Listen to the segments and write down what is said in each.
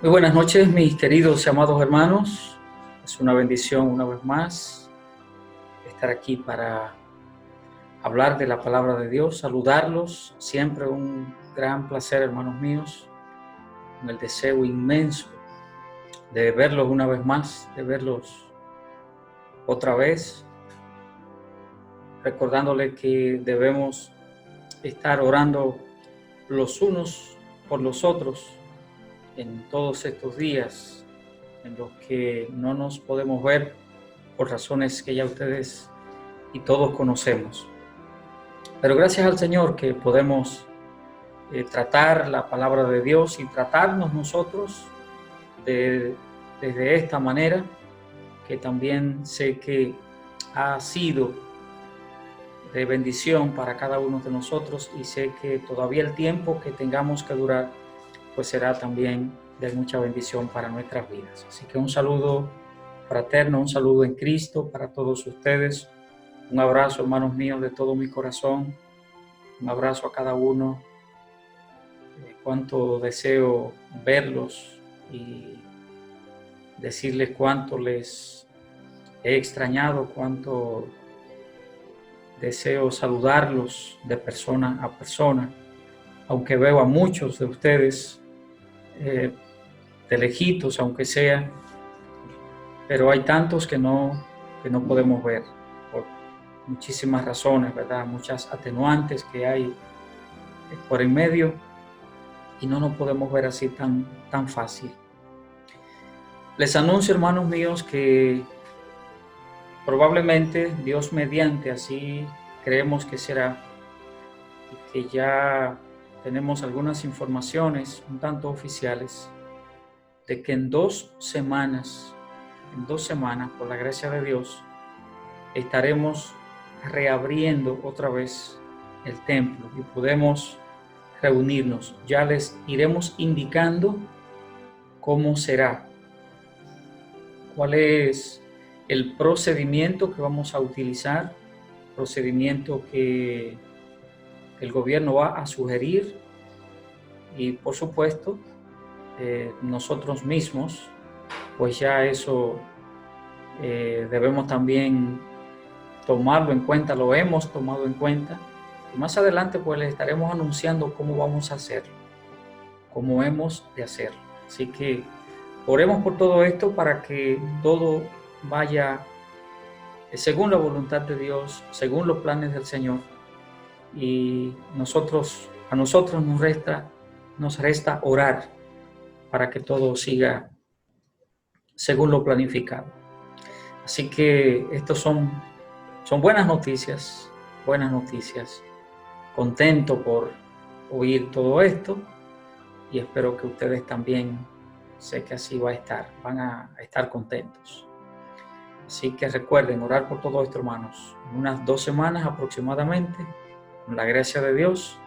Muy buenas noches, mis queridos y amados hermanos. Es una bendición una vez más estar aquí para hablar de la palabra de Dios, saludarlos. Siempre un gran placer, hermanos míos, con el deseo inmenso de verlos una vez más, de verlos otra vez, recordándoles que debemos estar orando los unos por los otros en todos estos días en los que no nos podemos ver por razones que ya ustedes y todos conocemos. Pero gracias al Señor que podemos tratar la palabra de Dios y tratarnos nosotros desde esta manera, que también sé que ha sido de bendición para cada uno de nosotros, y sé que todavía el tiempo que tengamos que durar pues será también de mucha bendición para nuestras vidas. Así que un saludo fraterno, un saludo en Cristo para todos ustedes. Un abrazo, hermanos míos, de todo mi corazón. Un abrazo a cada uno. Cuánto deseo verlos y decirles cuánto les he extrañado, cuánto deseo saludarlos de persona a persona, aunque veo a muchos de ustedes de lejitos, aunque sea, pero hay tantos que no podemos ver por muchísimas razones, ¿verdad? Muchas atenuantes que hay por en medio y no nos podemos ver así tan fácil. Les anuncio, hermanos míos, que probablemente Dios mediante, así creemos que será, y que ya tenemos algunas informaciones un tanto oficiales de que en 2 semanas, por la gracia de Dios, estaremos reabriendo otra vez el templo y podemos reunirnos. Ya les iremos indicando cómo será, cuál es el procedimiento que vamos a utilizar, procedimiento que el gobierno va a sugerir, y por supuesto nosotros mismos, pues ya eso debemos también tomarlo en cuenta, lo hemos tomado en cuenta, y más adelante pues les estaremos anunciando cómo vamos a hacerlo, cómo hemos de hacerlo. Así que oremos por todo esto para que todo vaya según la voluntad de Dios, según los planes del Señor, y a nosotros nos resta orar para que todo siga según lo planificado. Así que estos son buenas noticias, Contento por oír todo esto, y espero que ustedes también, sé que así van a estar contentos. Así que recuerden orar por todo esto, hermanos. En unas 2 semanas aproximadamente, con la gracia de Dios,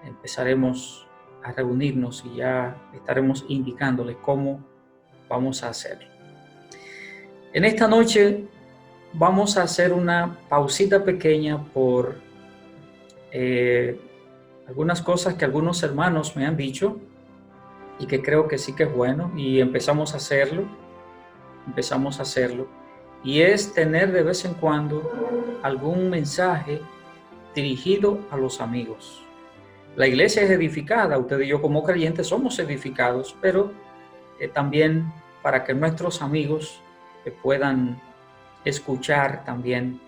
empezaremos a reunirnos y ya estaremos indicándoles cómo vamos a hacerlo. En esta noche vamos a hacer una pausita pequeña por algunas cosas que algunos hermanos me han dicho y que creo que sí que es bueno, y empezamos a hacerlo, y es tener de vez en cuando algún mensaje dirigido a los amigos. La iglesia es edificada, usted y yo como creyentes somos edificados, pero también para que nuestros amigos puedan escuchar también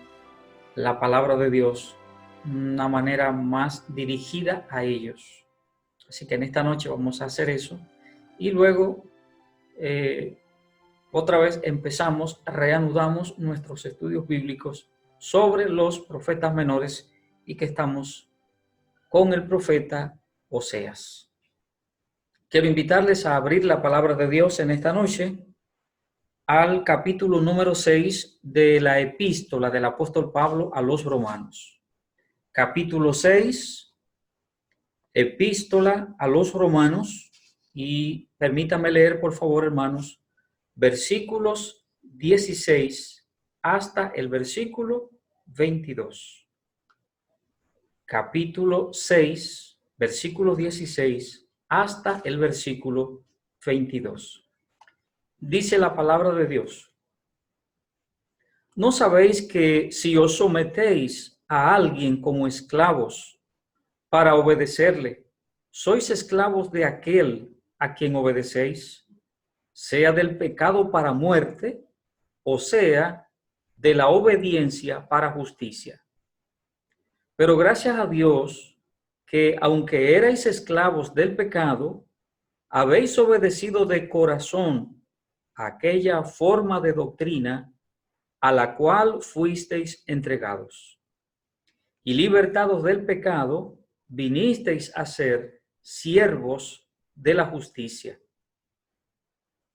la palabra de Dios de una manera más dirigida a ellos. Así que en esta noche vamos a hacer eso, y luego otra vez reanudamos nuestros estudios bíblicos sobre los profetas menores, y que estamos con el profeta Oseas. Quiero invitarles a abrir la palabra de Dios en esta noche al capítulo número 6 de la epístola del apóstol Pablo a los romanos. Capítulo 6, epístola a los romanos, y permítanme leer, por favor, hermanos, versículos 16 hasta el versículo 22. Capítulo 6, versículo 16 hasta el versículo 22. Dice la palabra de Dios: ¿no sabéis que si os sometéis a alguien como esclavos para obedecerle, sois esclavos de aquel a quien obedecéis, sea del pecado para muerte, o sea de la obediencia para justicia? Pero gracias a Dios que, aunque erais esclavos del pecado, habéis obedecido de corazón a aquella forma de doctrina a la cual fuisteis entregados. Y libertados del pecado, vinisteis a ser siervos de la justicia.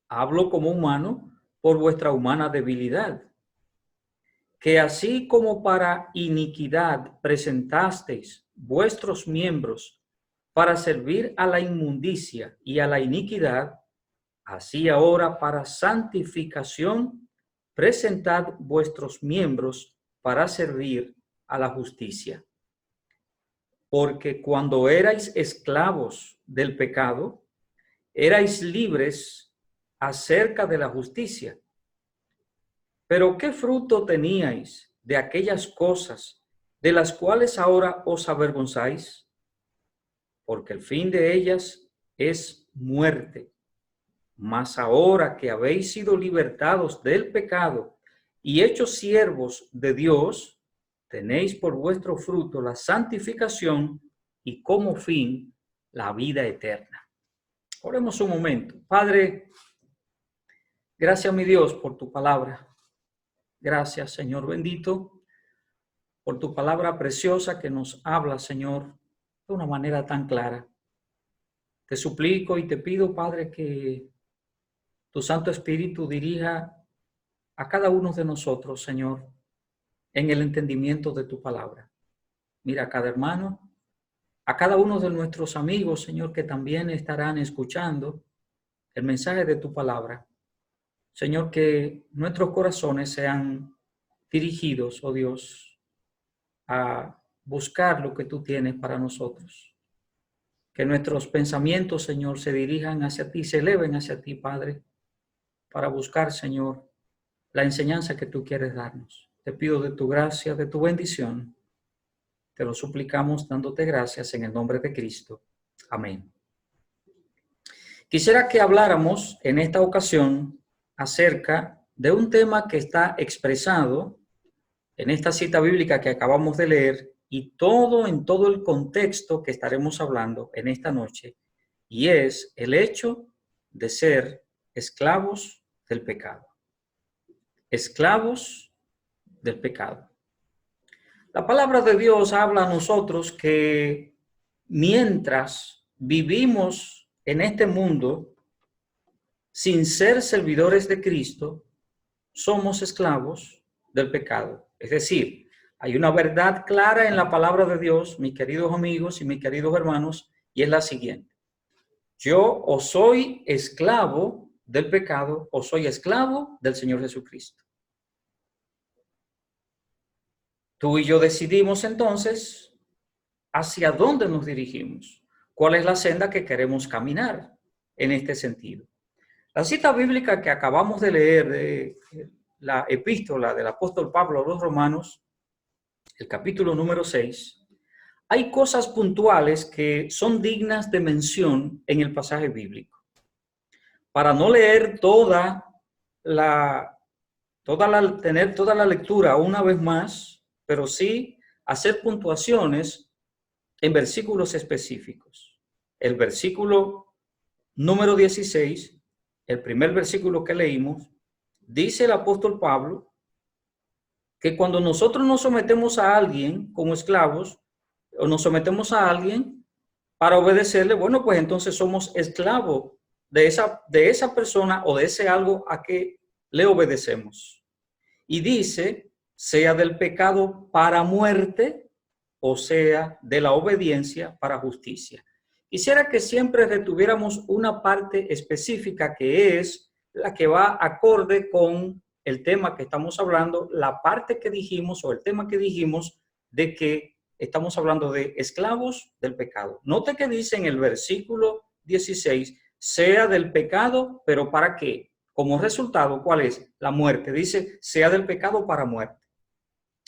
Hablo como humano por vuestra humana debilidad, que así como para iniquidad presentasteis vuestros miembros para servir a la inmundicia y a la iniquidad, así ahora para santificación presentad vuestros miembros para servir a la justicia. Porque cuando erais esclavos del pecado, erais libres acerca de la justicia. Pero ¿qué fruto teníais de aquellas cosas de las cuales ahora os avergonzáis? Porque el fin de ellas es muerte. Mas ahora que habéis sido libertados del pecado y hechos siervos de Dios, tenéis por vuestro fruto la santificación y como fin la vida eterna. Oremos un momento. Padre, gracias, mi Dios, por tu palabra. Gracias, Señor bendito, por tu palabra preciosa que nos habla, Señor, de una manera tan clara. Te suplico y te pido, Padre, que tu Santo Espíritu dirija a cada uno de nosotros, Señor, en el entendimiento de tu palabra. Mira a cada hermano, a cada uno de nuestros amigos, Señor, que también estarán escuchando el mensaje de tu palabra. Señor, que nuestros corazones sean dirigidos, oh Dios, a buscar lo que tú tienes para nosotros. Que nuestros pensamientos, Señor, se dirijan hacia ti, se eleven hacia ti, Padre, para buscar, Señor, la enseñanza que tú quieres darnos. Te pido de tu gracia, de tu bendición. Te lo suplicamos dándote gracias en el nombre de Cristo. Amén. Quisiera que habláramos en esta ocasión acerca de un tema que está expresado en esta cita bíblica que acabamos de leer y en todo el contexto que estaremos hablando en esta noche, y es el hecho de ser esclavos del pecado. Esclavos del pecado. La palabra de Dios habla a nosotros que mientras vivimos en este mundo sin ser servidores de Cristo, somos esclavos del pecado. Es decir, hay una verdad clara en la palabra de Dios, mis queridos amigos y mis queridos hermanos, y es la siguiente: yo o soy esclavo del pecado o soy esclavo del Señor Jesucristo. Tú y yo decidimos entonces hacia dónde nos dirigimos, cuál es la senda que queremos caminar en este sentido. La cita bíblica que acabamos de leer de la epístola del apóstol Pablo a los Romanos, el capítulo número 6, hay cosas puntuales que son dignas de mención en el pasaje bíblico. Para no leer tener toda la lectura una vez más, pero sí hacer puntuaciones en versículos específicos. El versículo número 16, el primer versículo que leímos, dice el apóstol Pablo que cuando nosotros nos sometemos a alguien como esclavos, o nos sometemos a alguien para obedecerle, bueno, pues entonces somos esclavos de esa persona o de ese algo a que le obedecemos. Y dice, sea del pecado para muerte, o sea de la obediencia para justicia. Quisiera que siempre retuviéramos una parte específica que es la que va acorde con el tema que estamos hablando, la parte que dijimos o el tema que dijimos de que estamos hablando de esclavos del pecado. Note que dice en el versículo 16, sea del pecado, pero ¿para qué? Como resultado, ¿cuál es? La muerte. Dice, sea del pecado para muerte.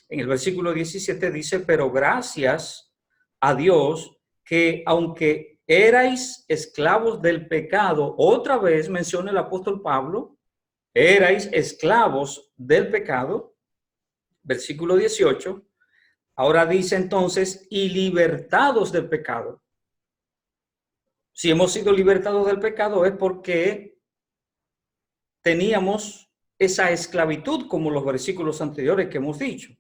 En el versículo 17 dice, pero gracias a Dios que aunque erais esclavos del pecado, otra vez menciona el apóstol Pablo, erais esclavos del pecado, versículo 18, ahora dice entonces, y libertados del pecado. Si hemos sido libertados del pecado es porque teníamos esa esclavitud, como los versículos anteriores que hemos dicho.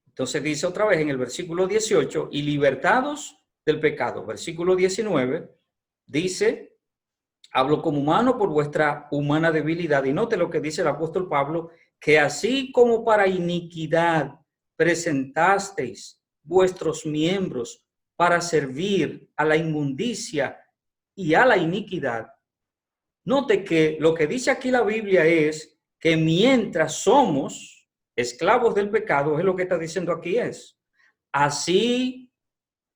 Entonces dice otra vez en el versículo 18, y libertados del pecado. Versículo 19 dice, hablo como humano por vuestra humana debilidad. Y note lo que dice el apóstol Pablo, que así como para iniquidad presentasteis vuestros miembros para servir a la inmundicia y a la iniquidad. Note que lo que dice aquí la Biblia es que mientras somos esclavos del pecado, es lo que está diciendo aquí es, así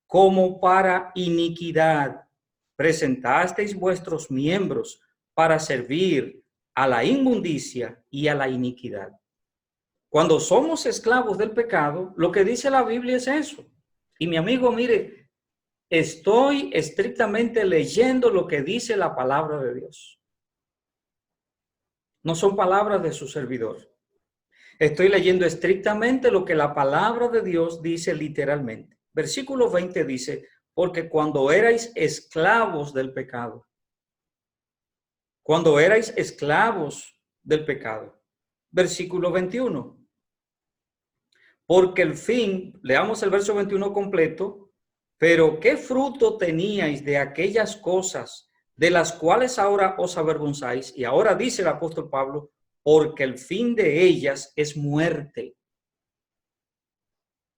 como para iniquidad presentasteis vuestros miembros para servir a la inmundicia y a la iniquidad. Cuando somos esclavos del pecado, lo que dice la Biblia es eso. Y mi amigo, mire, estoy estrictamente leyendo lo que dice la palabra de Dios. No son palabras de su servidor. Estoy leyendo estrictamente lo que la palabra de Dios dice literalmente. Versículo 20 dice, porque cuando erais esclavos del pecado, cuando erais esclavos del pecado. Versículo 21. Porque el fin, leamos el verso 21 completo, pero ¿qué fruto teníais de aquellas cosas de las cuales ahora os avergonzáis? Y ahora dice el apóstol Pablo, porque el fin de ellas es muerte.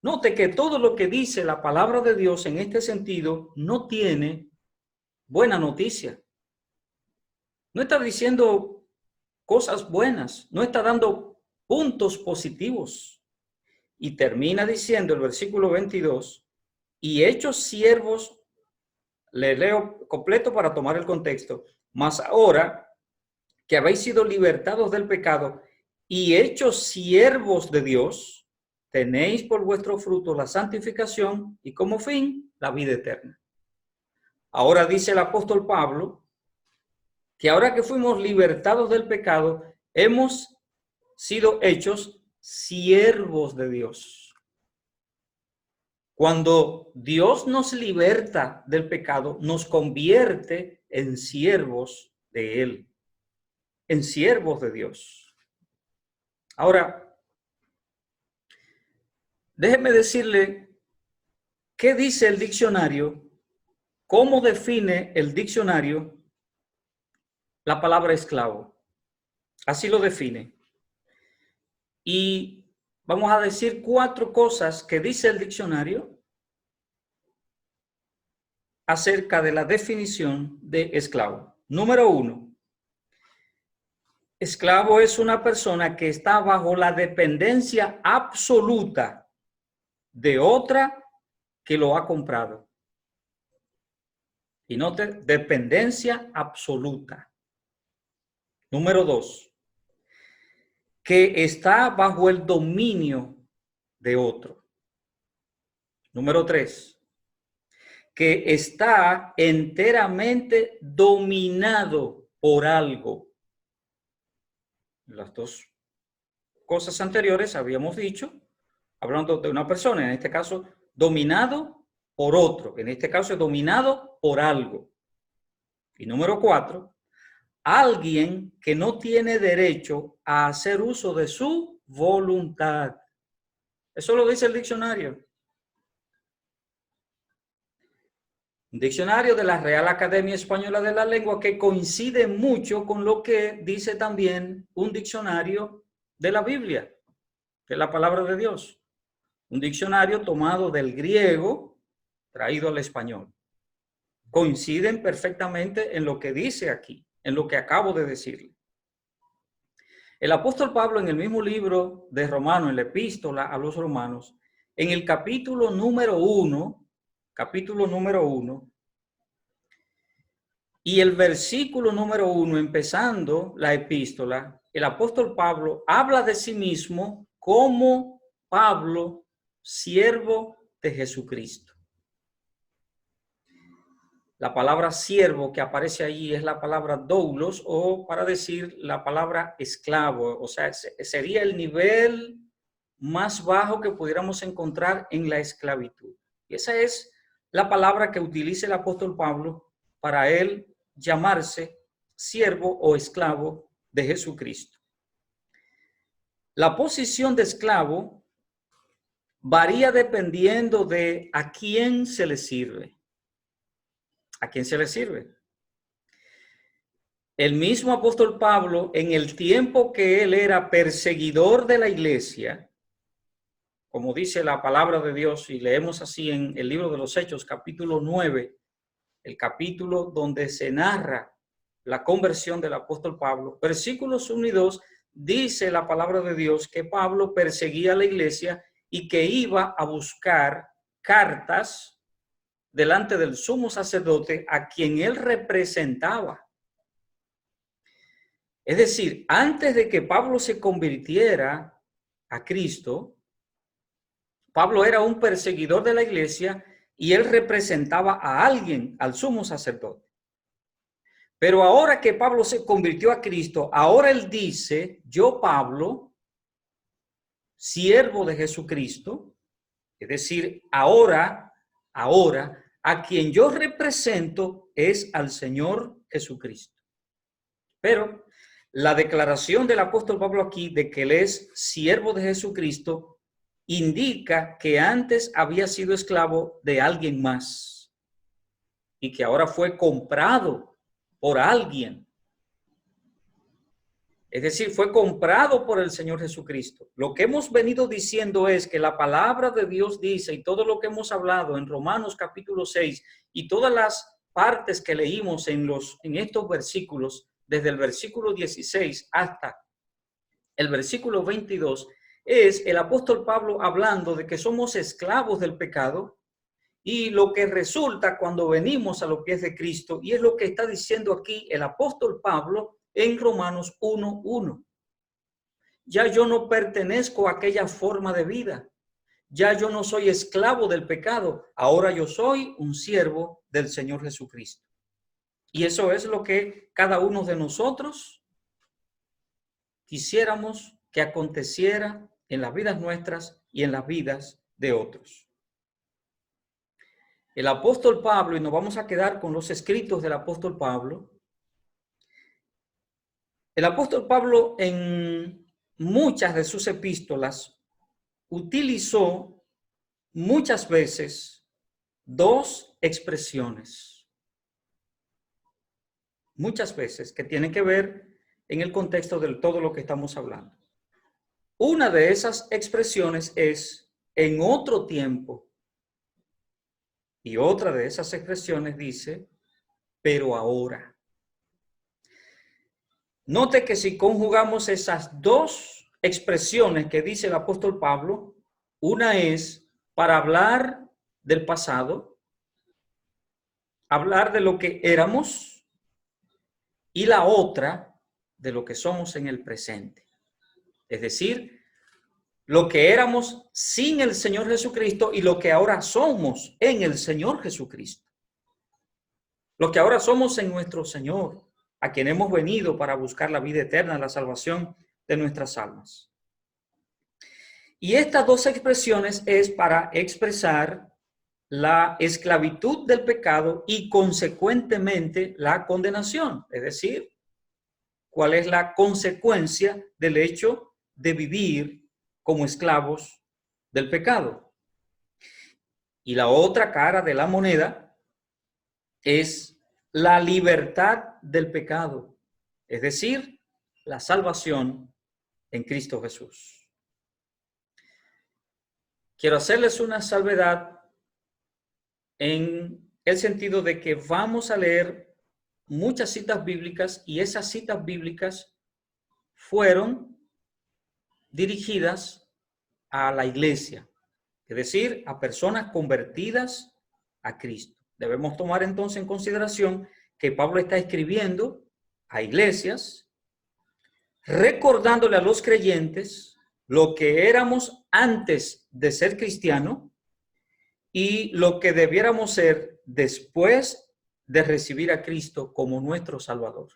Note que todo lo que dice la palabra de Dios en este sentido no tiene buena noticia. No está diciendo cosas buenas, no está dando puntos positivos. Y termina diciendo el versículo 22, y hechos siervos, le leo completo para tomar el contexto, mas ahora que habéis sido libertados del pecado y hechos siervos de Dios, tenéis por vuestro fruto la santificación y como fin la vida eterna. Ahora dice el apóstol Pablo que ahora que fuimos libertados del pecado, hemos sido hechos siervos de Dios. Cuando Dios nos liberta del pecado, nos convierte en siervos de Él, en siervos de Dios. Ahora, déjeme decirle qué dice el diccionario, cómo define el diccionario la palabra esclavo. Así lo define. Y vamos a decir 4 cosas que dice el diccionario acerca de la definición de esclavo. Número 1. Esclavo es una persona que está bajo la dependencia absoluta de otra que lo ha comprado. Y note, dependencia absoluta. Número 2. Que está bajo el dominio de otro. Número 3. Que está enteramente dominado por algo. Las 2 cosas anteriores habíamos dicho, hablando de una persona, en este caso, dominado por otro. En este caso, es dominado por algo. Y número 4, alguien que no tiene derecho a hacer uso de su voluntad. Eso lo dice el diccionario. Un diccionario de la Real Academia Española de la Lengua que coincide mucho con lo que dice también un diccionario de la Biblia, de la palabra de Dios. Un diccionario tomado del griego, traído al español. Coinciden perfectamente en lo que dice aquí, en lo que acabo de decirle. El apóstol Pablo en el mismo libro de Romanos, en la epístola a los romanos, en el capítulo número 1, Y el versículo número 1, empezando la epístola, el apóstol Pablo habla de sí mismo como Pablo, siervo de Jesucristo. La palabra siervo que aparece allí es la palabra doulos, o para decir la palabra esclavo, o sea, sería el nivel más bajo que pudiéramos encontrar en la esclavitud. Y esa es la palabra que utiliza el apóstol Pablo para él llamarse siervo o esclavo de Jesucristo. La posición de esclavo varía dependiendo de a quién se le sirve. ¿A quién se le sirve? El mismo apóstol Pablo, en el tiempo que él era perseguidor de la iglesia, como dice la palabra de Dios, y leemos así en el libro de los Hechos, capítulo 9, el capítulo donde se narra la conversión del apóstol Pablo, versículos 1 y 2, dice la palabra de Dios que Pablo perseguía a la iglesia y que iba a buscar cartas delante del sumo sacerdote a quien él representaba. Es decir, antes de que Pablo se convirtiera a Cristo, Pablo era un perseguidor de la iglesia y él representaba a alguien, al sumo sacerdote. Pero ahora que Pablo se convirtió a Cristo, ahora él dice, yo Pablo, siervo de Jesucristo, es decir, ahora, a quien yo represento es al Señor Jesucristo. Pero la declaración del apóstol Pablo aquí de que él es siervo de Jesucristo indica que antes había sido esclavo de alguien más y que ahora fue comprado por alguien. Es decir, fue comprado por el Señor Jesucristo. Lo que hemos venido diciendo es que la palabra de Dios dice, y todo lo que hemos hablado en Romanos capítulo 6 y todas las partes que leímos en estos versículos, desde el versículo 16 hasta el versículo 22, es el apóstol Pablo hablando de que somos esclavos del pecado y lo que resulta cuando venimos a los pies de Cristo, y es lo que está diciendo aquí el apóstol Pablo en Romanos 1:1. Ya yo no pertenezco a aquella forma de vida. Ya yo no soy esclavo del pecado. Ahora yo soy un siervo del Señor Jesucristo. Y eso es lo que cada uno de nosotros quisiéramos que aconteciera en las vidas nuestras y en las vidas de otros. El apóstol Pablo, y nos vamos a quedar con los escritos del apóstol Pablo. El apóstol Pablo en muchas de sus epístolas utilizó muchas veces dos expresiones. Muchas veces que tienen que ver en el contexto de todo lo que estamos hablando. Una de esas expresiones es en otro tiempo. Y otra de esas expresiones dice, pero ahora. Note que si conjugamos esas dos expresiones que dice el apóstol Pablo, una es para hablar del pasado, hablar de lo que éramos, y la otra de lo que somos en el presente. Es decir, lo que éramos sin el Señor Jesucristo y lo que ahora somos en el Señor Jesucristo. Lo que ahora somos en nuestro Señor, a quien hemos venido para buscar la vida eterna, la salvación de nuestras almas. Y estas dos expresiones es para expresar la esclavitud del pecado y consecuentemente la condenación, es decir, cuál es la consecuencia del hecho de vivir como esclavos del pecado. Y la otra cara de la moneda es la libertad del pecado, es decir, la salvación en Cristo Jesús. Quiero hacerles una salvedad en el sentido de que vamos a leer muchas citas bíblicas y esas citas bíblicas fueron dirigidas a la iglesia, es decir, a personas convertidas a Cristo. Debemos tomar entonces en consideración que Pablo está escribiendo a iglesias, recordándole a los creyentes lo que éramos antes de ser cristiano y lo que debiéramos ser después de recibir a Cristo como nuestro Salvador.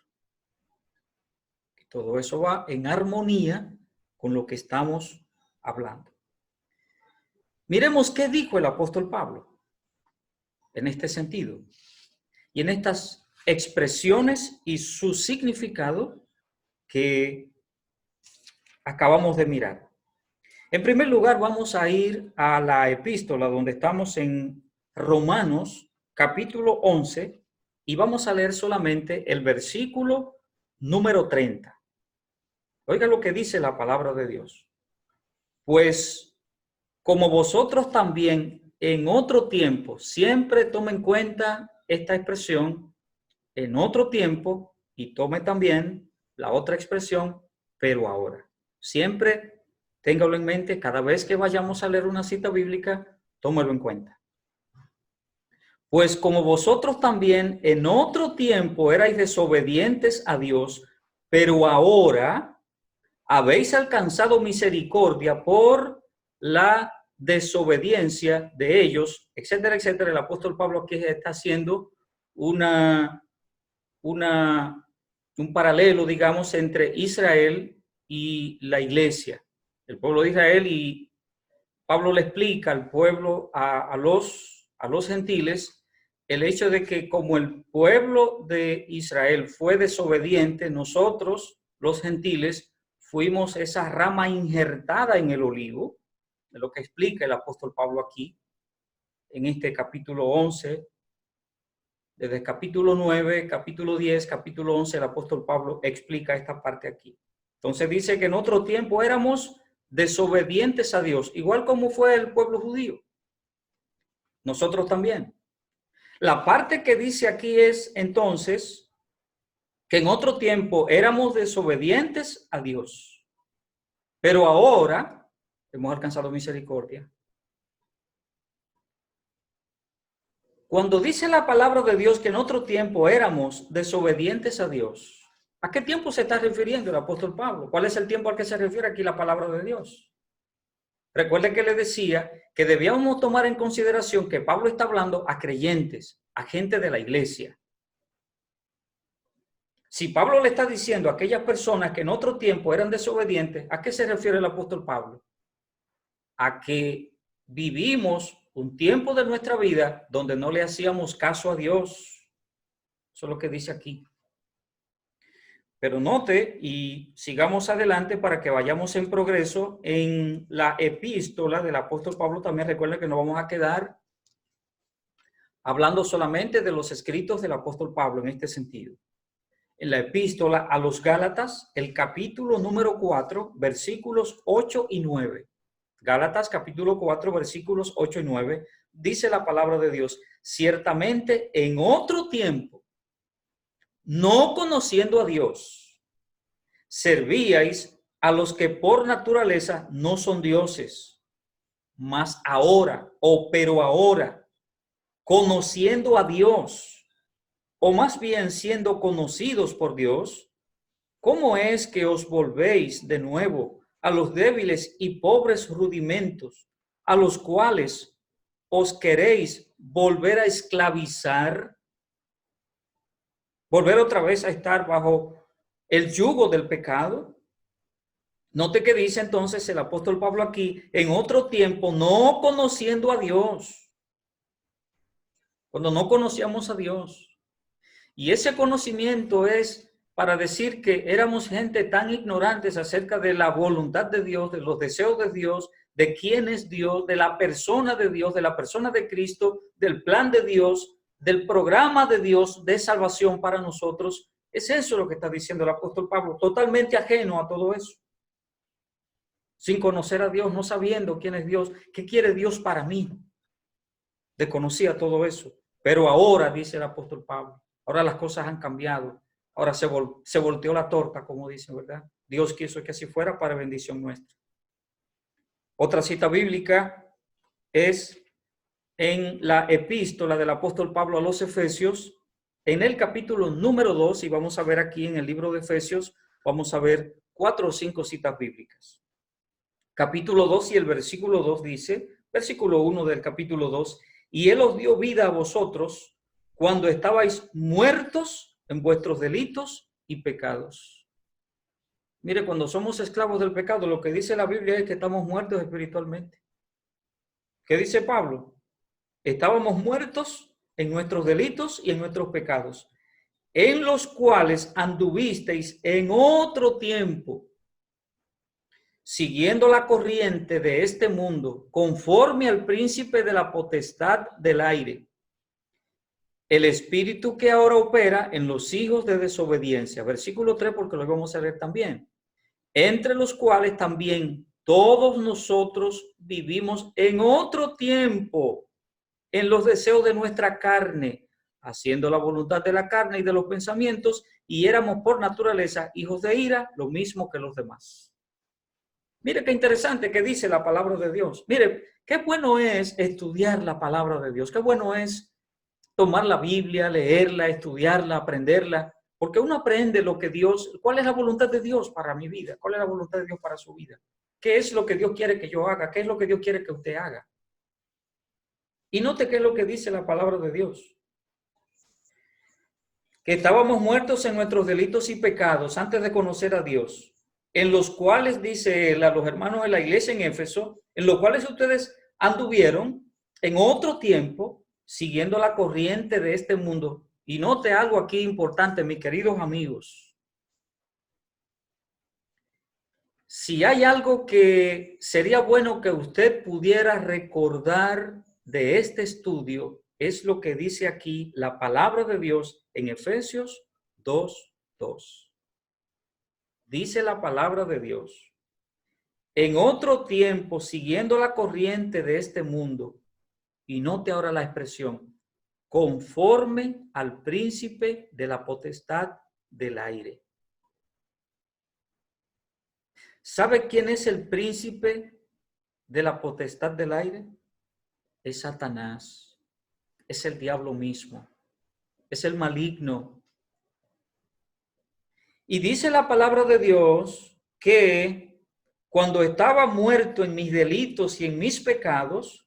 Todo eso va en armonía con lo que estamos hablando. Miremos qué dijo el apóstol Pablo en este sentido y en estas expresiones y su significado que acabamos de mirar. En primer lugar, vamos a ir a la epístola donde estamos en Romanos capítulo 11 y vamos a leer solamente el versículo número 30. Oiga lo que dice la palabra de Dios. Pues como vosotros también en otro tiempo, siempre tome en cuenta esta expresión, en otro tiempo, y tome también la otra expresión, pero ahora. Siempre téngalo en mente, cada vez que vayamos a leer una cita bíblica, tómelo en cuenta. Pues como vosotros también en otro tiempo erais desobedientes a Dios, pero ahora habéis alcanzado misericordia por la desobediencia de ellos, etcétera, etcétera. El apóstol Pablo aquí está haciendo un paralelo, digamos, entre Israel y la iglesia, el pueblo de Israel, y Pablo le explica al pueblo, a los gentiles, el hecho de que como el pueblo de Israel fue desobediente, nosotros, los gentiles, fuimos esa rama injertada en el olivo, de lo que explica el apóstol Pablo aquí, en este capítulo 11, desde el capítulo 9, capítulo 10, capítulo 11, el apóstol Pablo explica esta parte aquí. Entonces dice que en otro tiempo éramos desobedientes a Dios, igual como fue el pueblo judío. Nosotros también. La parte que dice aquí es entonces que en otro tiempo éramos desobedientes a Dios, pero ahora hemos alcanzado misericordia. Cuando dice la palabra de Dios que en otro tiempo éramos desobedientes a Dios, ¿a qué tiempo se está refiriendo el apóstol Pablo? ¿Cuál es el tiempo al que se refiere aquí la palabra de Dios? Recuerde que le decía que debíamos tomar en consideración que Pablo está hablando a creyentes, a gente de la iglesia. Si Pablo le está diciendo a aquellas personas que en otro tiempo eran desobedientes, ¿a qué se refiere el apóstol Pablo? A que vivimos un tiempo de nuestra vida donde no le hacíamos caso a Dios. Eso es lo que dice aquí. Pero note y sigamos adelante para que vayamos en progreso en la epístola del apóstol Pablo. También recuerden que no vamos a quedar hablando solamente de los escritos del apóstol Pablo en este sentido. En la epístola a los Gálatas, el capítulo número 4, versículos 8 y 9. Gálatas capítulo 4, versículos 8 y 9, dice la palabra de Dios: ciertamente en otro tiempo, no conociendo a Dios, servíais a los que por naturaleza no son dioses, mas ahora, pero ahora, conociendo a Dios, o más bien siendo conocidos por Dios, ¿cómo es que os volvéis de nuevo a los débiles y pobres rudimentos, a los cuales os queréis volver a esclavizar? ¿Volver otra vez a estar bajo el yugo del pecado? Note que dice entonces el apóstol Pablo aquí, en otro tiempo, no conociendo a Dios, cuando no conocíamos a Dios. Y ese conocimiento es para decir que éramos gente tan ignorantes acerca de la voluntad de Dios, de los deseos de Dios, de quién es Dios, de la persona de Dios, de la persona de Cristo, del plan de Dios, del programa de Dios de salvación para nosotros. Es eso lo que está diciendo el apóstol Pablo, totalmente ajeno a todo eso. Sin conocer a Dios, no sabiendo quién es Dios, qué quiere Dios para mí. Desconocía todo eso. Pero ahora, dice el apóstol Pablo, ahora las cosas han cambiado. Ahora se volteó la torta, como dicen, ¿verdad? Dios quiso que así fuera para bendición nuestra. Otra cita bíblica es en la epístola del apóstol Pablo a los Efesios, en el capítulo número 2, y vamos a ver aquí en el libro de Efesios, vamos a ver 4 o 5 citas bíblicas. Capítulo 2 y el versículo 2 dice, versículo 1 del capítulo 2, y Él os dio vida a vosotros cuando estabais muertos en vuestros delitos y pecados. Mire, cuando somos esclavos del pecado, lo que dice la Biblia es que estamos muertos espiritualmente. ¿Qué dice Pablo? Estábamos muertos en nuestros delitos y en nuestros pecados, en los cuales anduvisteis en otro tiempo, siguiendo la corriente de este mundo, conforme al príncipe de la potestad del aire, el espíritu que ahora opera en los hijos de desobediencia. Versículo 3, porque lo vamos a leer también. Entre los cuales también todos nosotros vivimos en otro tiempo, en los deseos de nuestra carne, haciendo la voluntad de la carne y de los pensamientos, y éramos por naturaleza hijos de ira, lo mismo que los demás. Mire qué interesante que dice la palabra de Dios. Mire, qué bueno es estudiar la palabra de Dios, qué bueno es tomar la Biblia, leerla, estudiarla, aprenderla, porque uno aprende lo que Dios, cuál es la voluntad de Dios para mi vida, cuál es la voluntad de Dios para su vida, qué es lo que Dios quiere que yo haga, qué es lo que Dios quiere que usted haga. Y note qué es lo que dice la palabra de Dios. Que estábamos muertos en nuestros delitos y pecados antes de conocer a Dios, en los cuales, dice él a los hermanos de la iglesia en Éfeso, en los cuales ustedes anduvieron en otro tiempo, siguiendo la corriente de este mundo. Y note algo aquí importante, mis queridos amigos. Si hay algo que sería bueno que usted pudiera recordar de este estudio, es lo que dice aquí la palabra de Dios en Efesios 2:2. Dice la palabra de Dios: en otro tiempo, siguiendo la corriente de este mundo, y note ahora la expresión, conforme al príncipe de la potestad del aire. ¿Sabe quién es el príncipe de la potestad del aire? Es Satanás, es el diablo mismo, es el maligno. Y dice la palabra de Dios que cuando estaba muerto en mis delitos y en mis pecados,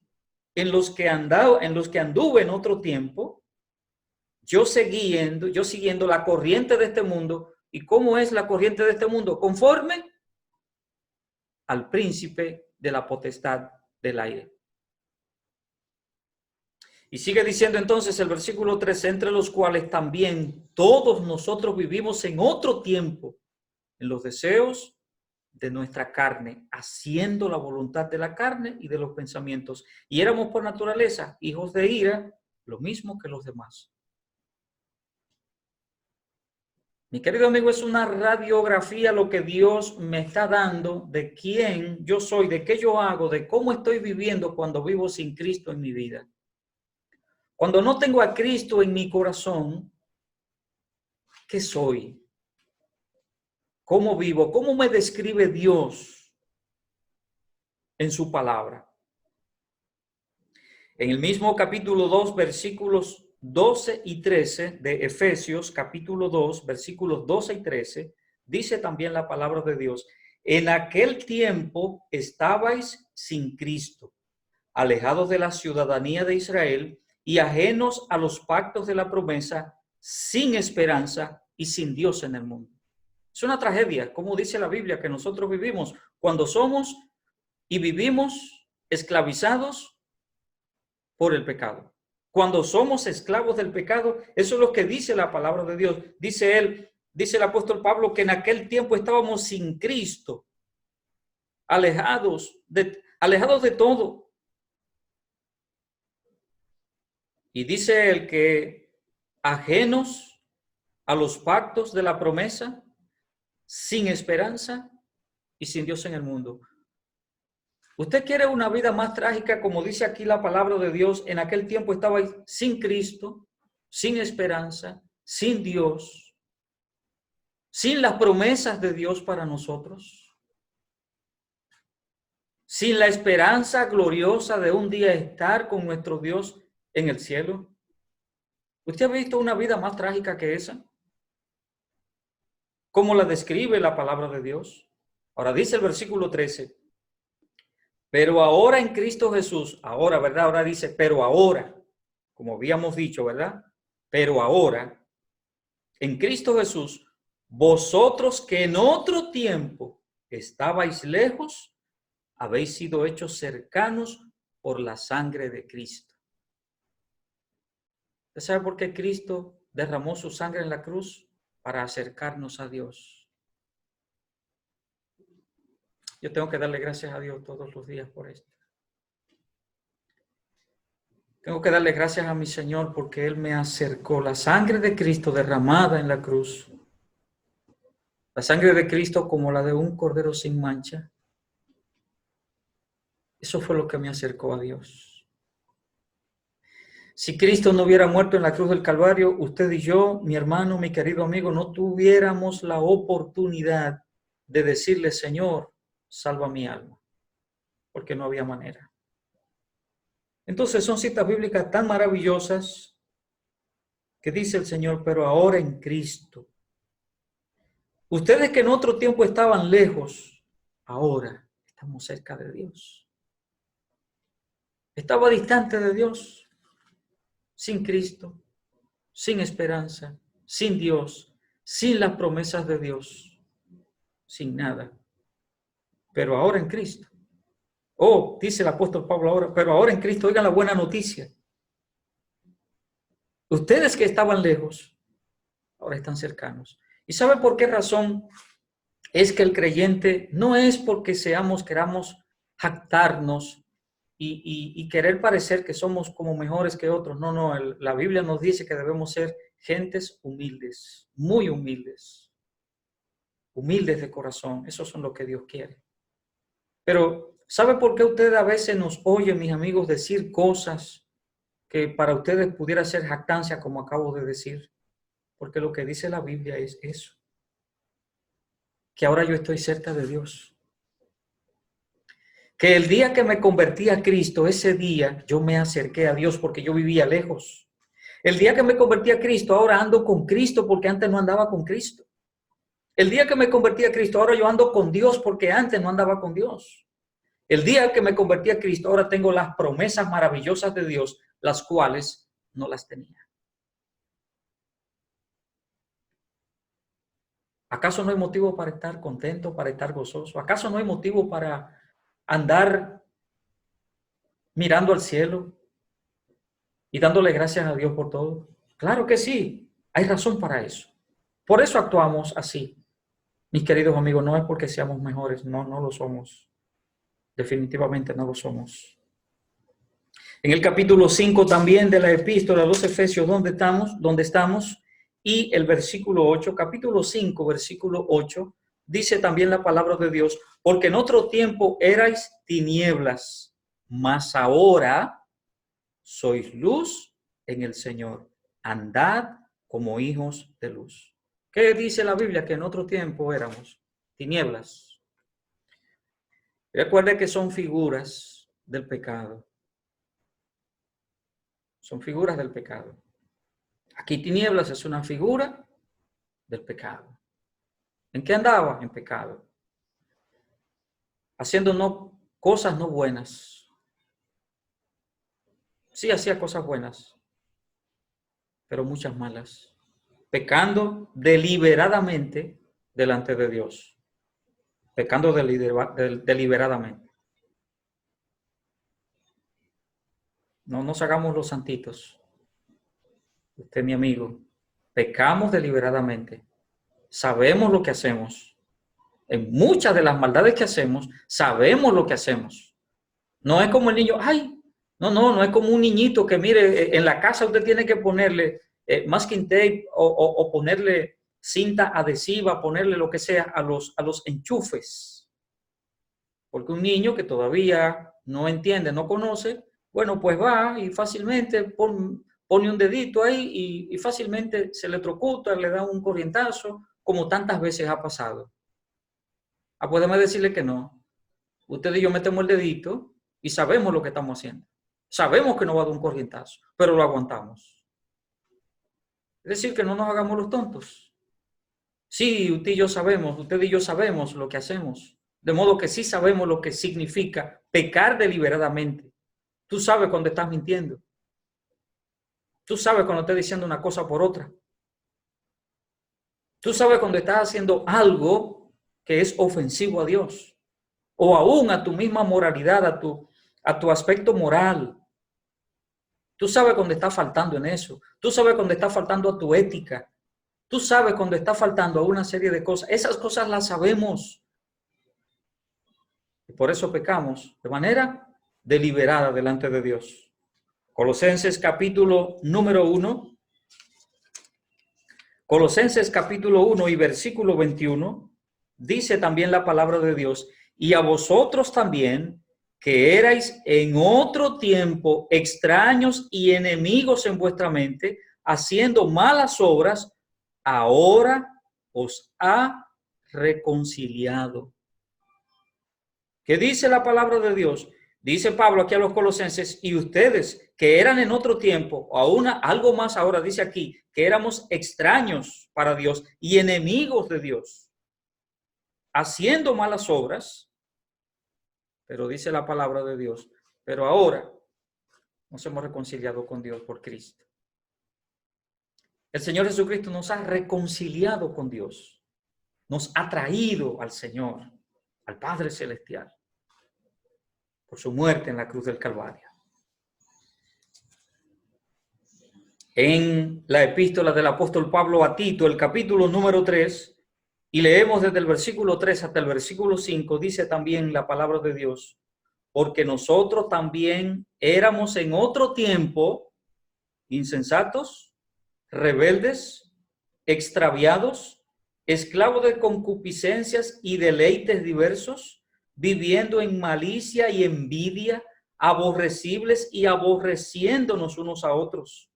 en los que anduve en otro tiempo, yo siguiendo la corriente de este mundo. ¿Y cómo es la corriente de este mundo? Conforme al príncipe de la potestad del aire. Y sigue diciendo entonces el versículo 13, entre los cuales también todos nosotros vivimos en otro tiempo, en los deseos de nuestra carne, haciendo la voluntad de la carne y de los pensamientos. Y éramos por naturaleza hijos de ira, lo mismo que los demás. Mi querido amigo, es una radiografía lo que Dios me está dando de quién yo soy, de qué yo hago, de cómo estoy viviendo cuando vivo sin Cristo en mi vida. Cuando no tengo a Cristo en mi corazón, ¿qué soy? ¿Cómo vivo? ¿Cómo me describe Dios en su palabra? En el mismo capítulo 2, versículos 12 y 13 de Efesios, capítulo 2, versículos 12 y 13, dice también la palabra de Dios: en aquel tiempo estabais sin Cristo, alejados de la ciudadanía de Israel y ajenos a los pactos de la promesa, sin esperanza y sin Dios en el mundo. Es una tragedia, como dice la Biblia, que nosotros vivimos cuando somos y vivimos esclavizados por el pecado. Cuando somos esclavos del pecado, eso es lo que dice la palabra de Dios. Dice el apóstol Pablo, que en aquel tiempo estábamos sin Cristo, alejados de todo. Y dice él que ajenos a los pactos de la promesa, sin esperanza y sin Dios en el mundo. ¿Usted quiere una vida más trágica? Como dice aquí la palabra de Dios, en aquel tiempo estaba sin Cristo, sin esperanza, sin Dios, sin las promesas de Dios para nosotros, sin la esperanza gloriosa de un día estar con nuestro Dios en el cielo. ¿Usted ha visto una vida más trágica que esa? ¿Cómo la describe la palabra de Dios? Ahora dice el versículo 13, pero ahora en Cristo Jesús, ahora, ¿verdad? Ahora dice, pero ahora, como habíamos dicho, ¿verdad? Pero ahora, en Cristo Jesús, vosotros que en otro tiempo estabais lejos, habéis sido hechos cercanos por la sangre de Cristo. ¿Usted sabe por qué Cristo derramó su sangre en la cruz? Para acercarnos a Dios. Yo tengo que darle gracias a Dios todos los días por esto. Tengo que darle gracias a mi Señor porque Él me acercó. La sangre de Cristo derramada en la cruz. La sangre de Cristo como la de un cordero sin mancha. Eso fue lo que me acercó a Dios. Si Cristo no hubiera muerto en la cruz del Calvario, usted y yo, mi hermano, mi querido amigo, no tuviéramos la oportunidad de decirle, Señor, salva mi alma, porque no había manera. Entonces son citas bíblicas tan maravillosas que dice el Señor, pero ahora en Cristo. Ustedes que en otro tiempo estaban lejos, ahora estamos cerca de Dios. Estaba distante de Dios. Sin Cristo, sin esperanza, sin Dios, sin las promesas de Dios, sin nada. Pero ahora en Cristo. Oh, dice el apóstol Pablo ahora, pero ahora en Cristo, oigan la buena noticia. Ustedes que estaban lejos, ahora están cercanos. ¿Y sabe por qué razón es que el creyente no es porque queramos jactarnos y querer parecer que somos como mejores que otros? No, no, la Biblia nos dice que debemos ser gentes humildes, muy humildes, humildes de corazón. Eso es lo que Dios quiere. Pero, ¿sabe por qué usted a veces nos oye, mis amigos, decir cosas que para ustedes pudiera ser jactancia, como acabo de decir? Porque lo que dice la Biblia es eso, que ahora yo estoy cerca de Dios. Que el día que me convertí a Cristo, ese día yo me acerqué a Dios porque yo vivía lejos. El día que me convertí a Cristo, ahora ando con Cristo porque antes no andaba con Cristo. El día que me convertí a Cristo, ahora yo ando con Dios porque antes no andaba con Dios. El día que me convertí a Cristo, ahora tengo las promesas maravillosas de Dios, las cuales no las tenía. ¿Acaso no hay motivo para estar contento, para estar gozoso? ¿Acaso no hay motivo para andar mirando al cielo y dándole gracias a Dios por todo? Claro que sí, hay razón para eso. Por eso actuamos así. Mis queridos amigos, no es porque seamos mejores, no, no lo somos. Definitivamente no lo somos. En el capítulo 5 también de la epístola a los Efesios, donde estamos, y el versículo 8, capítulo 5, versículo 8, dice también la palabra de Dios, porque en otro tiempo erais tinieblas, mas ahora sois luz en el Señor. Andad como hijos de luz. ¿Qué dice la Biblia? Que en otro tiempo éramos tinieblas. Recuerde que son figuras del pecado. Son figuras del pecado. Aquí tinieblas es una figura del pecado. ¿En qué andaba? En pecado. Haciendo cosas no buenas. Sí hacía cosas buenas, pero muchas malas. Pecando deliberadamente delante de Dios. Pecando deliberadamente. No nos hagamos los santitos. Usted, mi amigo, pecamos deliberadamente. Sabemos lo que hacemos. En muchas de las maldades que hacemos, sabemos lo que hacemos. No es como el niño, ay, no es como un niñito que mire, en la casa usted tiene que ponerle masking tape o ponerle cinta adhesiva, ponerle lo que sea a los enchufes. Porque un niño que todavía no entiende, no conoce, bueno, pues va y fácilmente pone un dedito ahí y fácilmente se electrocuta, le da un corrientazo, como tantas veces ha pasado. Podemos decirle que no. Usted y yo metemos el dedito y sabemos lo que estamos haciendo. Sabemos que no va a dar un corrientazo, pero lo aguantamos. Es decir, que no nos hagamos los tontos. Sí, usted y yo sabemos lo que hacemos. De modo que sí sabemos lo que significa pecar deliberadamente. Tú sabes cuando estás mintiendo. Tú sabes cuando estás diciendo una cosa por otra. Tú sabes cuando estás haciendo algo que es ofensivo a Dios. O aún a tu misma moralidad, a tu aspecto moral. Tú sabes cuando estás faltando en eso. Tú sabes cuando estás faltando a tu ética. Tú sabes cuando estás faltando a una serie de cosas. Esas cosas las sabemos. Y por eso pecamos de manera deliberada delante de Dios. Colosenses capítulo número 1. Colosenses capítulo 1 y versículo 21. Dice también la palabra de Dios. Y a vosotros también, que erais en otro tiempo extraños y enemigos en vuestra mente, haciendo malas obras, ahora os ha reconciliado. ¿Qué dice la palabra de Dios? Dice Pablo aquí a los colosenses, y ustedes que eran en otro tiempo, aún algo más ahora dice aquí, que éramos extraños para Dios y enemigos de Dios, haciendo malas obras, pero dice la palabra de Dios, pero ahora nos hemos reconciliado con Dios por Cristo. El Señor Jesucristo nos ha reconciliado con Dios, nos ha traído al Señor, al Padre Celestial, por su muerte en la cruz del Calvario. En la epístola del apóstol Pablo a Tito, el capítulo número 3, y leemos desde el versículo 3 hasta el versículo 5, dice también la palabra de Dios, porque nosotros también éramos en otro tiempo insensatos, rebeldes, extraviados, esclavos de concupiscencias y deleites diversos, viviendo en malicia y envidia, aborrecibles y aborreciéndonos unos a otros.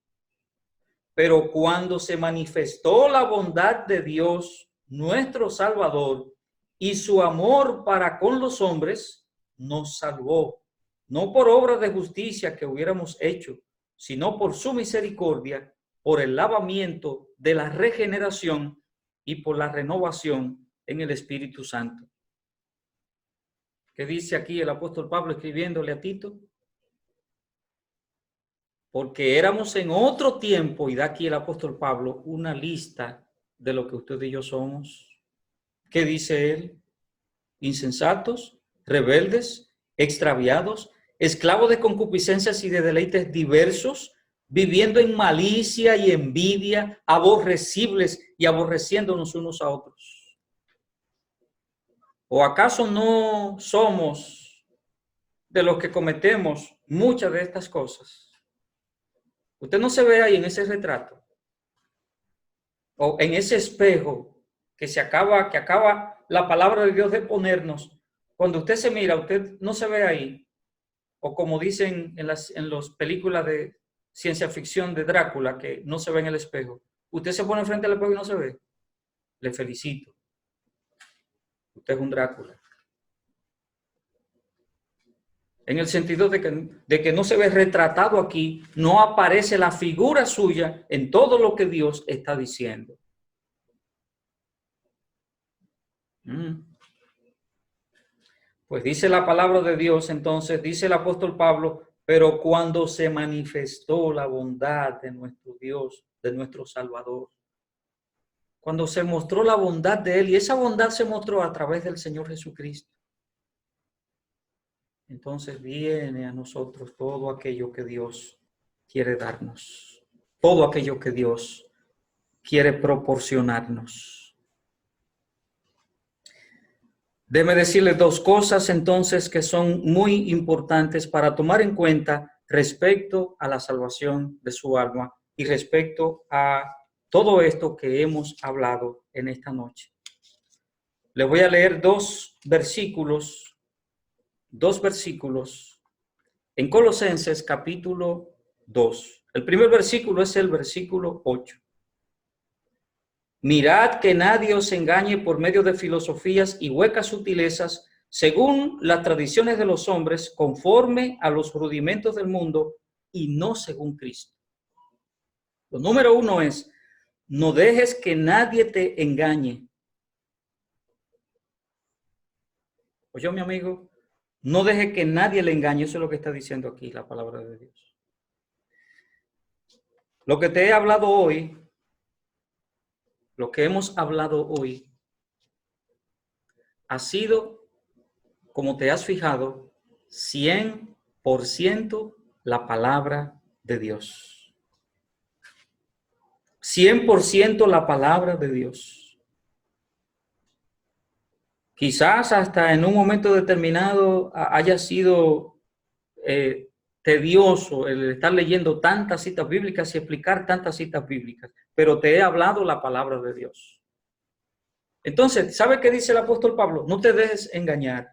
Pero cuando se manifestó la bondad de Dios, nuestro Salvador, y su amor para con los hombres, nos salvó, no por obras de justicia que hubiéramos hecho, sino por su misericordia, por el lavamiento de la regeneración y por la renovación en el Espíritu Santo. ¿Qué dice aquí el apóstol Pablo escribiéndole a Tito? Porque éramos en otro tiempo, y da aquí el apóstol Pablo una lista de lo que usted y yo somos. ¿Qué dice él? Insensatos, rebeldes, extraviados, esclavos de concupiscencias y de deleites diversos, viviendo en malicia y envidia, aborrecibles y aborreciéndonos unos a otros. ¿O acaso no somos de los que cometemos muchas de estas cosas? Usted no se ve ahí en ese retrato o en ese espejo que acaba la palabra de Dios de ponernos. Cuando usted se mira, usted no se ve ahí. O como dicen en las películas de ciencia ficción de Drácula, que no se ve en el espejo. Usted se pone frente al espejo y no se ve. Le felicito. Usted es un Drácula. En el sentido de que no se ve retratado aquí, no aparece la figura suya en todo lo que Dios está diciendo. Pues dice la palabra de Dios, entonces, dice el apóstol Pablo, pero cuando se manifestó la bondad de nuestro Dios, de nuestro Salvador, cuando se mostró la bondad de Él, y esa bondad se mostró a través del Señor Jesucristo, entonces viene a nosotros todo aquello que Dios quiere darnos, todo aquello que Dios quiere proporcionarnos. Déjeme decirles dos cosas entonces que son muy importantes para tomar en cuenta respecto a la salvación de su alma y respecto a todo esto que hemos hablado en esta noche. Les voy a leer dos versículos en Colosenses capítulo 2. El primer versículo es el versículo 8. Mirad que nadie os engañe por medio de filosofías y huecas sutilezas, según las tradiciones de los hombres, conforme a los rudimentos del mundo y no según Cristo. Lo número uno es, No dejes que nadie te engañe. Oye, mi amigo, no deje que nadie le engañe. Eso es lo que está diciendo aquí la palabra de Dios. Lo que te he hablado hoy, lo que hemos hablado hoy, ha sido, como te has fijado, 100% la palabra de Dios. 100% la palabra de Dios. Quizás hasta en un momento determinado haya sido tedioso el estar leyendo tantas citas bíblicas y explicar tantas citas bíblicas, pero te he hablado la palabra de Dios. Entonces, ¿sabe qué dice el apóstol Pablo? No te dejes engañar.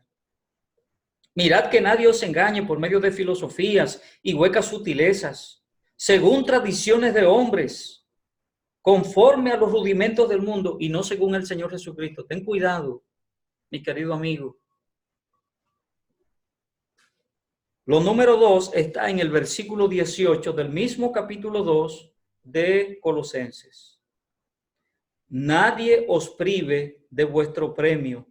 Mirad que nadie os engañe por medio de filosofías y huecas sutilezas, según tradiciones de hombres, conforme a los rudimentos del mundo y no según el Señor Jesucristo. Ten cuidado, mi querido amigo. Lo número 2 está en el versículo 18 del mismo capítulo 2 de Colosenses. Nadie os prive de vuestro premio,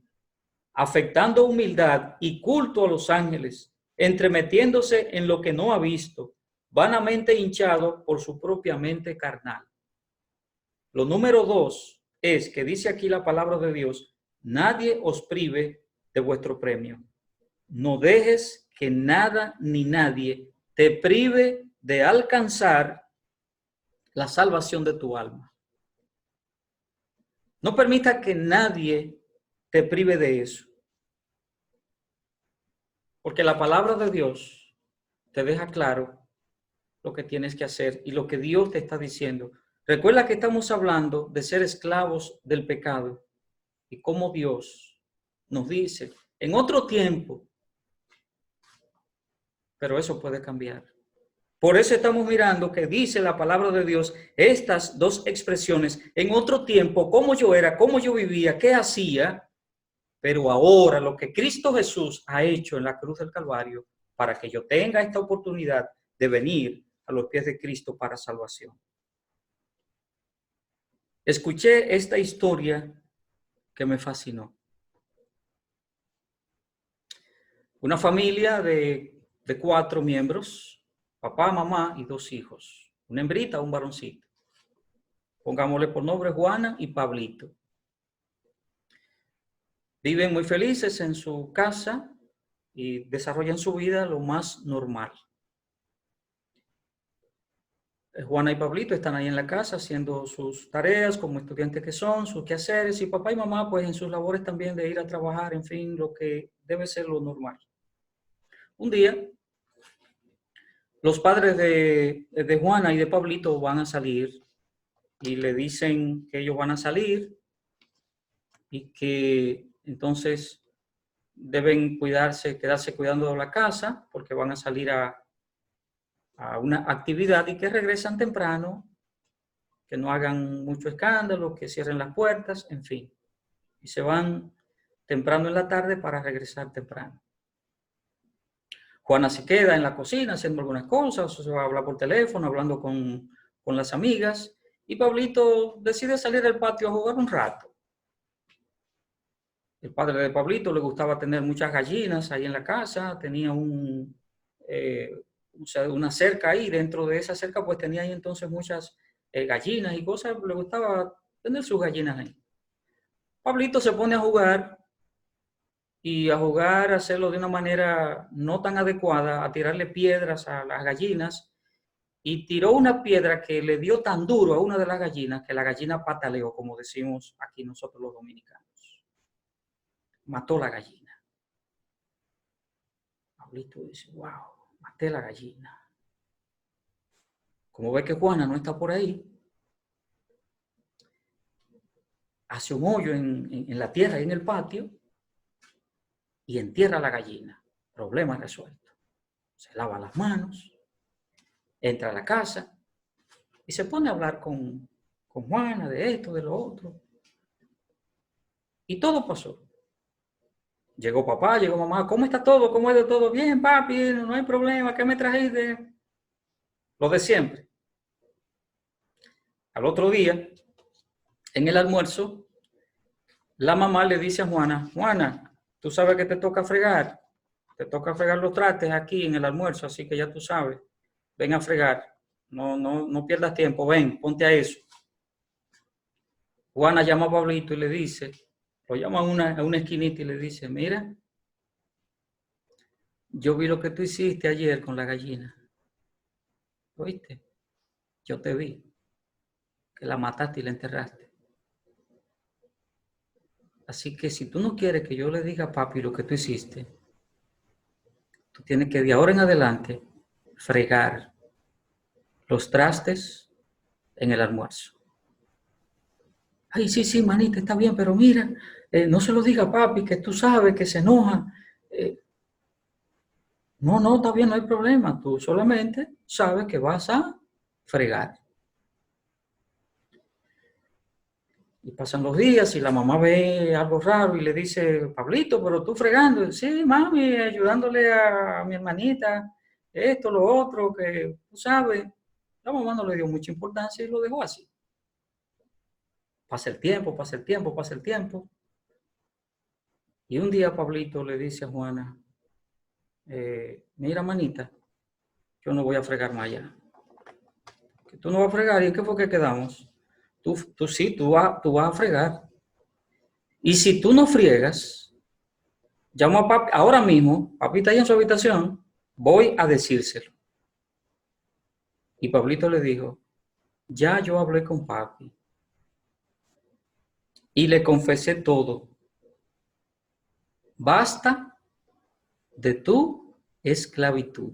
afectando humildad y culto a los ángeles, entremetiéndose en lo que no ha visto, vanamente hinchado por su propia mente carnal. Lo número 2 es que dice aquí la palabra de Dios, nadie os prive de vuestro premio. No dejes que nada ni nadie te prive de alcanzar la salvación de tu alma. No permita que nadie te prive de eso. Porque la palabra de Dios te deja claro lo que tienes que hacer y lo que Dios te está diciendo. Recuerda que estamos hablando de ser esclavos del pecado y cómo Dios nos dice en otro tiempo, pero eso puede cambiar. Por eso estamos mirando que dice la palabra de Dios estas dos expresiones en otro tiempo, cómo yo era, cómo yo vivía, qué hacía, pero ahora lo que Cristo Jesús ha hecho en la cruz del Calvario para que yo tenga esta oportunidad de venir a los pies de Cristo para salvación. Escuché esta historia que me fascinó. Una familia de 4 miembros, papá, mamá y 2 hijos, una hembrita, un varoncito. Pongámosle por nombre Juana y Pablito. Viven muy felices en su casa y desarrollan su vida lo más normal. Juana y Pablito están ahí en la casa haciendo sus tareas como estudiantes que son, sus quehaceres, y papá y mamá pues en sus labores también de ir a trabajar, en fin, lo que debe ser lo normal. Un día, los padres de Juana y de Pablito van a salir y le dicen que ellos van a salir y que entonces deben cuidarse, quedarse cuidando de la casa porque van a salir a una actividad y que regresan temprano, que no hagan mucho escándalo, que cierren las puertas, en fin. Y se van temprano en la tarde para regresar temprano. Juana se queda en la cocina haciendo algunas cosas, o se va a hablar por teléfono, hablando con las amigas, y Pablito decide salir al patio a jugar un rato. El padre de Pablito le gustaba tener muchas gallinas ahí en la casa, tenía una cerca ahí, dentro de esa cerca pues tenía ahí entonces muchas gallinas y cosas, le gustaba tener sus gallinas ahí. Pablito se pone a jugar, a hacerlo de una manera no tan adecuada, a tirarle piedras a las gallinas, y tiró una piedra que le dio tan duro a una de las gallinas que la gallina pataleó, como decimos aquí nosotros los dominicanos. Mató la gallina. Pablito dice, wow, maté la gallina. Como ve que Juana no está por ahí, hace un hoyo en la tierra y en el patio y entierra a la gallina. Problema resuelto. Se lava las manos, entra a la casa y se pone a hablar con Juana de esto, de lo otro. Y todo pasó. Llegó papá, llegó mamá, ¿cómo está todo? ¿Cómo es de todo? Bien, papi, no hay problema, ¿qué me trajiste? Lo de siempre. Al otro día, En el almuerzo, la mamá le dice a Juana, Juana, tú sabes que te toca fregar los trastes aquí en el almuerzo, así que ya tú sabes, ven a fregar, no pierdas tiempo, ven, ponte a eso. Juana llama a Pablito y le dice, lo llama a una esquinita y le dice, mira, yo vi lo que tú hiciste ayer con la gallina, ¿oíste? Yo te vi, que la mataste y la enterraste. Así que si tú no quieres que yo le diga a papi lo que tú hiciste, tú tienes que de ahora en adelante fregar los trastes en el almuerzo. Ay, sí, manita, está bien, pero mira, no se lo diga a papi, que tú sabes que se enoja. No, está bien, no hay problema. Tú solamente sabes que vas a fregar. Y pasan los días y la mamá ve algo raro y le dice, Pablito, pero tú fregando. Sí, mami, ayudándole a mi hermanita, esto, lo otro, que tú sabes. La mamá no le dio mucha importancia y lo dejó así. Pasa el tiempo. Y un día Pablito le dice a Juana, mira, manita, yo no voy a fregar más allá. Que tú no vas a fregar, ¿y en qué fue que quedamos? Tú vas a fregar. Y si tú no friegas, llamo a papi, ahora mismo, papi está ahí en su habitación, voy a decírselo. Y Pablito le dijo, ya yo hablé con papi y le confesé todo. Basta de tu esclavitud.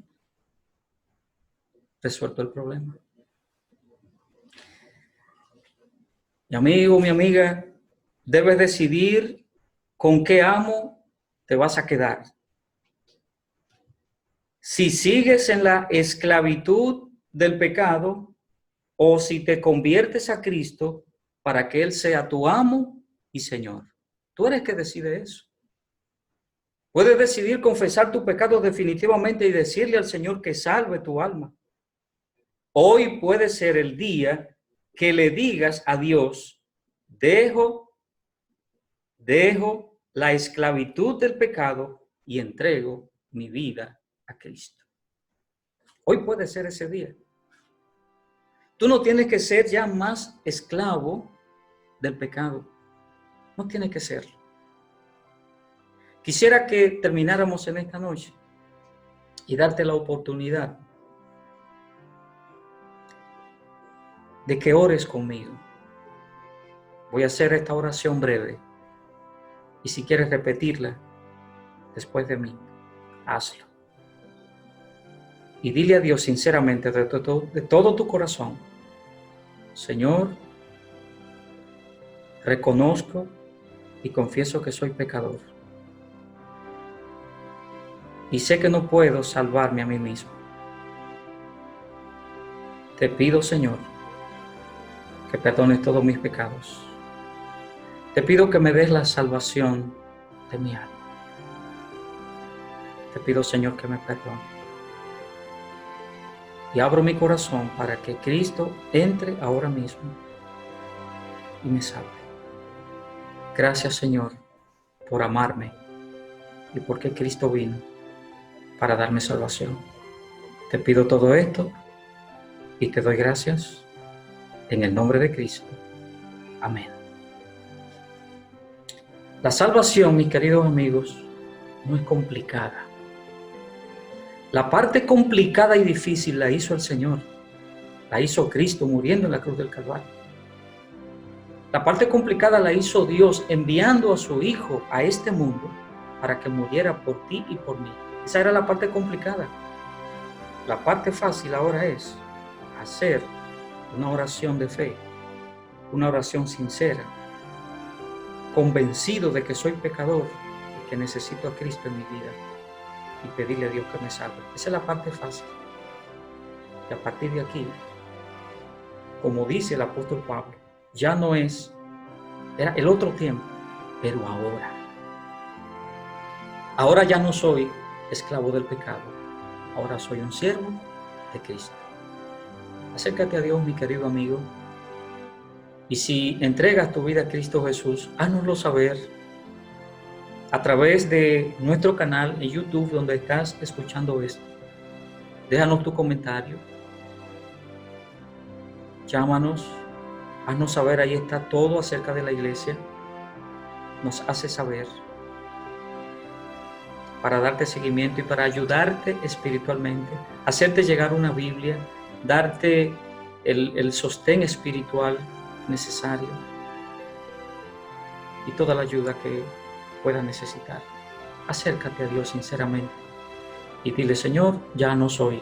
Resuelto el problema. Mi amigo, mi amiga, debes decidir con qué amo te vas a quedar. Si sigues en la esclavitud del pecado o si te conviertes a Cristo para que Él sea tu amo y Señor. Tú eres que decide eso. Puedes decidir confesar tu pecado definitivamente y decirle al Señor que salve tu alma. Hoy puede ser el día que le digas a Dios, dejo la esclavitud del pecado y entrego mi vida a Cristo. Hoy puede ser ese día. Tú no tienes que ser ya más esclavo del pecado. No tienes que serlo. Quisiera que termináramos en esta noche y darte la oportunidad de que ores conmigo. Voy a hacer esta oración breve y si quieres repetirla después de mí, hazlo. Y dile a Dios sinceramente de todo tu corazón, Señor, reconozco y confieso que soy pecador. Y sé que no puedo salvarme a mí mismo. Te pido, Señor, que perdones todos mis pecados. Te pido que me des la salvación de mi alma. Te pido, Señor, que me perdone. Y abro mi corazón para que Cristo entre ahora mismo y me salve. Gracias, Señor, por amarme y porque Cristo vino para darme salvación. Te pido todo esto y te doy gracias en el nombre de Cristo. Amén. La salvación, mis queridos amigos, no es complicada. La parte complicada y difícil la hizo el Señor. La hizo Cristo muriendo en la cruz del Calvario. La parte complicada la hizo Dios enviando a su Hijo a este mundo para que muriera por ti y por mí. Esa era la parte complicada. La parte fácil ahora es hacer una oración de fe, una oración sincera, convencido de que soy pecador y que necesito a Cristo en mi vida y pedirle a Dios que me salve. Esa es la parte fácil. Y a partir de aquí, como dice el apóstol Pablo, ya no era el otro tiempo, pero ahora. Ahora ya no soy esclavo del pecado, ahora soy un siervo de Cristo. Acércate a Dios, mi querido amigo, Y si entregas tu vida a Cristo Jesús, háznoslo saber a través de nuestro canal en YouTube donde estás escuchando esto. Déjanos tu comentario. Llámanos. Haznos saber, ahí está todo acerca de la iglesia. Nos hace saber para darte seguimiento y para ayudarte espiritualmente, hacerte llegar una Biblia, darte el sostén espiritual necesario y toda la ayuda que puedas necesitar. Acércate a Dios sinceramente y dile: Señor, ya no soy,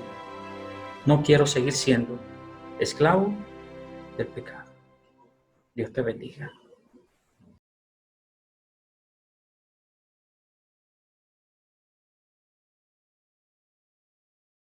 no quiero seguir siendo esclavo del pecado. Dios te bendiga.